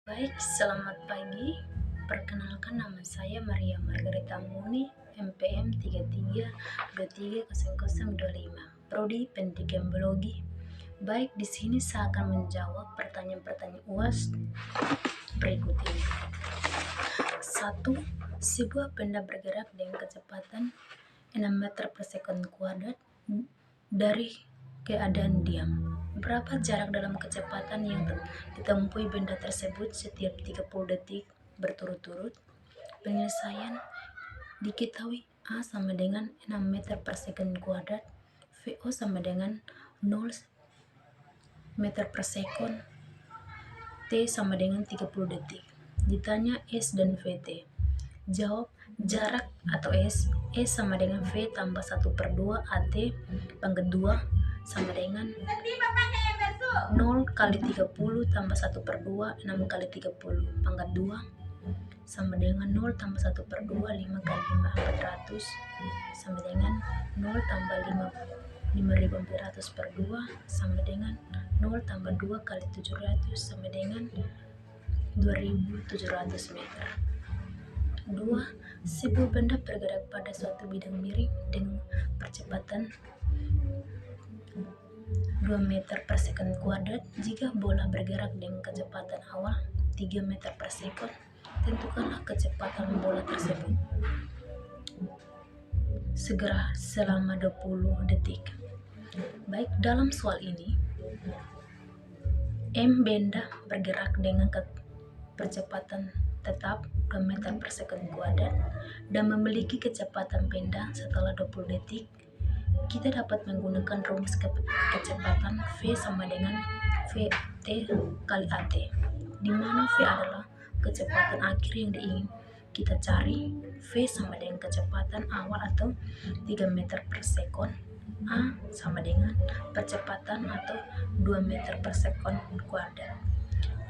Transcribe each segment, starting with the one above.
Baik, selamat pagi. Perkenalkan nama saya Maria Margareta Muni, MPM 33230025, Prodi Pendidikan Biologi. Baik, di sini saya akan menjawab pertanyaan-pertanyaan UAS berikut ini. 1. Sebuah benda bergerak dengan kecepatan 6 meter per sekon kuadrat dari keadaan diam. Berapa jarak dalam kecepatan yang ditempuhi benda tersebut setiap 30 detik berturut-turut? Penyelesaian diketahui A sama dengan 6 meter per sekon kuadrat, VO sama dengan 0 meter per sekon, T sama dengan 30 detik. Ditanya S dan VT. Jawab jarak atau S sama dengan V tambah 1/2 AT pangkat 2 sama dengan 0 kali 30 tambah 1/2 6 kali 30 pangkat 2 sama dengan 0 tambah 1/2 5 kali 5 400 sama dengan 0 tambah 5400 per 2 sama dengan 0 tambah 2 kali 700 sama dengan 2700 meter. 2. Sebuah benda bergerak pada suatu bidang miring dengan percepatan 2 meter per sekon kuadrat. Jika bola bergerak dengan kecepatan awal 3 meter per sekon, tentukanlah kecepatan bola tersebut. Segera selama 20 detik. Baik, dalam soal ini M benda bergerak dengan percepatan tetap 2 meter per sekon kuadrat dan memiliki kecepatan benda setelah 20 detik. Kita dapat menggunakan rumus kecepatan V sama dengan VT kali AT, di mana V adalah kecepatan akhir yang ingin kita cari, V sama dengan kecepatan awal atau 3 meter per sekon, A sama dengan percepatan atau 2 meter per sekon kuadrat,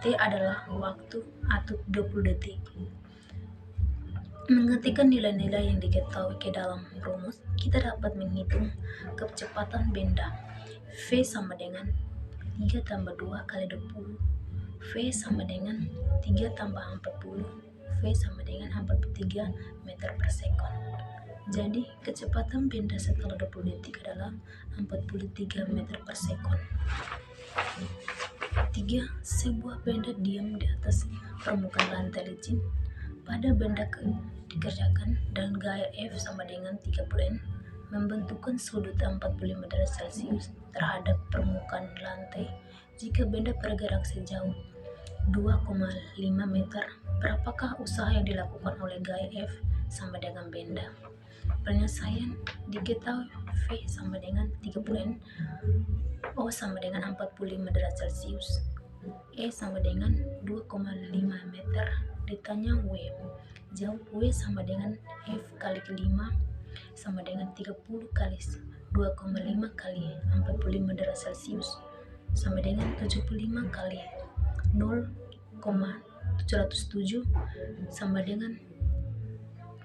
T adalah waktu atau 20 detik. Mengetikkan nilai-nilai yang diketahui ke dalam rumus, kita dapat menghitung kecepatan benda. V sama dengan 3 tambah 2 kali 20, V sama dengan 3 tambah 40, V sama dengan 43 meter per sekon. Jadi, kecepatan benda setelah 20 detik adalah 43 meter per sekon. 3. Sebuah benda diam di atas permukaan lantai licin. Pada benda dikerjakan dan gaya F sama dengan 30 N membentukkan sudut 45 derajat Celcius terhadap permukaan lantai. Jika benda bergerak sejauh 2,5 meter, berapakah usaha yang dilakukan oleh gaya F sama dengan benda? Penyelesaian diketahui V sama dengan 30 N, O sama dengan 45 derajat Celcius, E sama dengan 2,5 meter. Ditanya W. Jawab W sama dengan F kali 5 sama dengan 30 kali 2,5 kali 45 derajat Celcius sama dengan 75 kali 0,707 sama dengan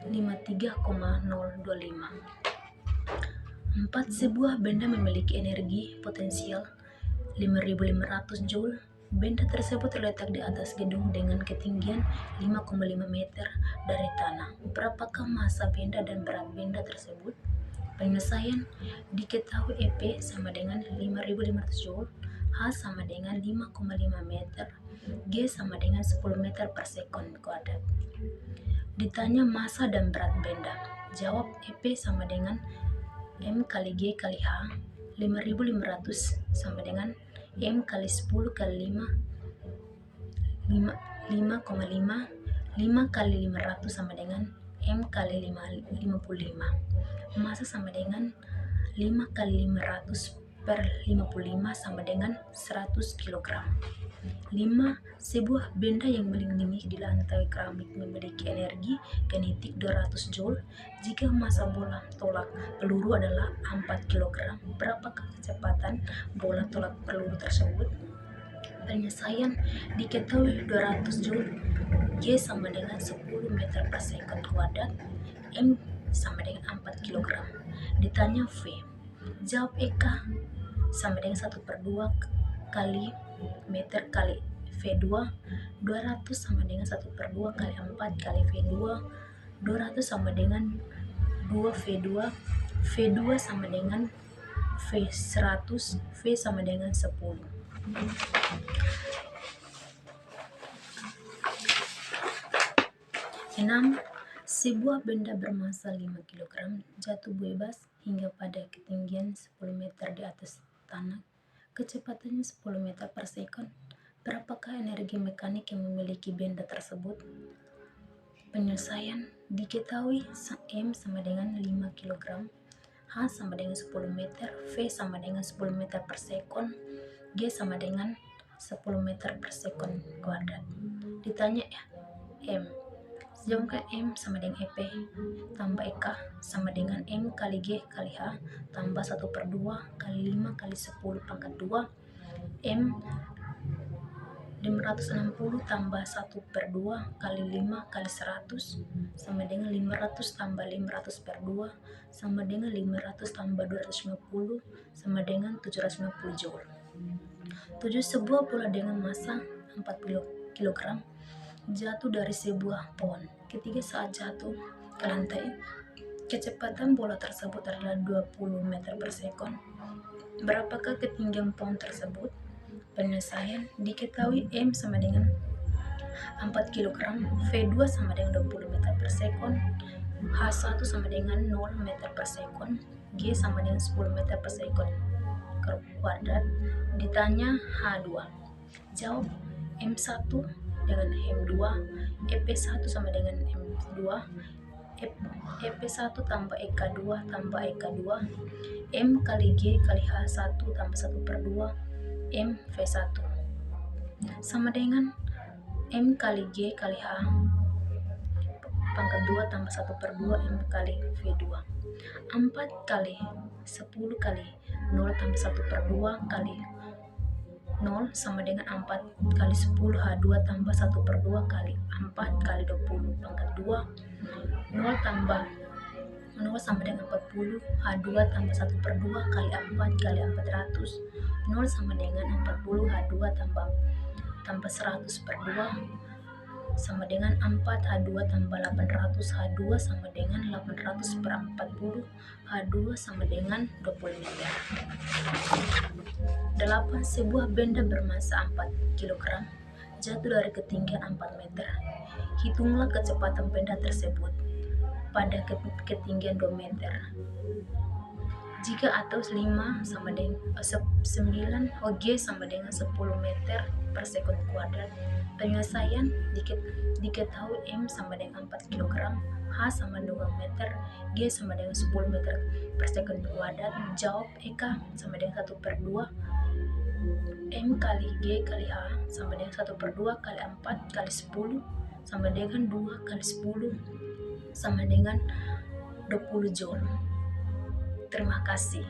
53,025. 4. Sebuah benda memiliki energi potensial 5.500 Joule. Benda tersebut terletak di atas gedung dengan ketinggian 5,5 meter dari tanah. Berapakah massa benda dan berat benda tersebut? Penyelesaian diketahui EP sama dengan 5.500 Joule, H sama dengan 5,5 meter, G sama dengan 10 meter per sekon kuadrat. Ditanya massa dan berat benda. Jawab EP sama dengan M kali G kali H, 5.500 sama dengan M kali 10 kali 5,5, 5 kali 500 sama dengan M kali 55. Massa sama dengan 5 kali 500 per 55 sama dengan 100 kg. 5. Sebuah benda yang melindungi di lantai keramik memiliki energi kinetik 200 Joule. Jika massa bola tolak peluru adalah 4 kg, berapakah kecepatan bola tolak peluru tersebut? Penyelesaian diketahui 200 Joule, G sama dengan 10 meter per sekon kuadrat, M sama dengan 4 kg. Ditanya V. Jawab EK sama dengan 1/2 kali meter kali V V2 200 sama dengan 1/2 kali 4 kali V2 200 sama dengan 2V2 V2 sama dengan V100 V sama dengan 10. 6. Sebuah benda bermasa 5 kg jatuh bebas hingga pada ketinggian 10 meter di atas tanah. Kecepatannya 10 meter per sekon. Berapakah energi mekanik yang memiliki benda tersebut? Penyelesaian diketahui M sama dengan 5 kg, H sama dengan 10 meter, V sama dengan 10 meter per sekon, G sama dengan 10 meter per sekon kuadrat. Ditanya ya, M. Sejauhkah M sama dengan EP tambah EK sama dengan M kali G kali H tambah 1/2 kali 5 kali 10 pangkat 2 M 560 tambah 1/2 kali 5 kali 100 sama dengan 500 tambah 500/2 sama dengan 500 tambah 250 sama dengan 750 Joule. 7. Sebuah bola dengan massa 40 kg jatuh dari sebuah pohon. Ketika saat jatuh ke lantai, kecepatan bola tersebut adalah 20 meter per sekon. Berapakah ketinggian pohon tersebut? Penyelesaian diketahui M sama dengan 4 kg, V2 sama dengan 20 meter per sekon, H1 sama dengan 0 meter per sekon, G sama dengan 10 meter per sekon kuadrat. Ditanya H2. Jawab M1 dengan M2, EP1 sama dengan M2, EP1 tambah EK2 tambah EK2, M kali G kali H1 tambah 1/2 M V1 sama dengan M kali G kali H pangkat 2 tambah 1/2 M kali V2. 4 kali 10 kali 0 tambah 1/2 kali 0 sama dengan 4 kali 10 H2 tambah 1/2 kali 4 kali 20 pangkat 2 0 tambah 0 sama dengan 40 H2 tambah 1/2 kali 4 kali 400 0 sama dengan 40 H2 tambah 100/2 sama dengan 4 H2 tambah 800 H2 sama dengan 800/40 H2 sama dengan 20 meter. 8. Sebuah benda bermassa 4 kg jatuh dari ketinggian 4 meter. Hitunglah kecepatan benda tersebut pada ketinggian 2 meter. Jika atas 5 sama dengan 9 G sama dengan 10 meter per sekon kuadrat. Penyelesaian diketahui M sama dengan 4 kg, H sama 2 meter, G sama dengan 10 meter per sekon kuadrat. Jawab EK sama dengan 1/2 M kali G kali H sama dengan 1/2 kali 4 kali 10 sama dengan 2 kali 10 sama dengan 20 Joule. Terima kasih.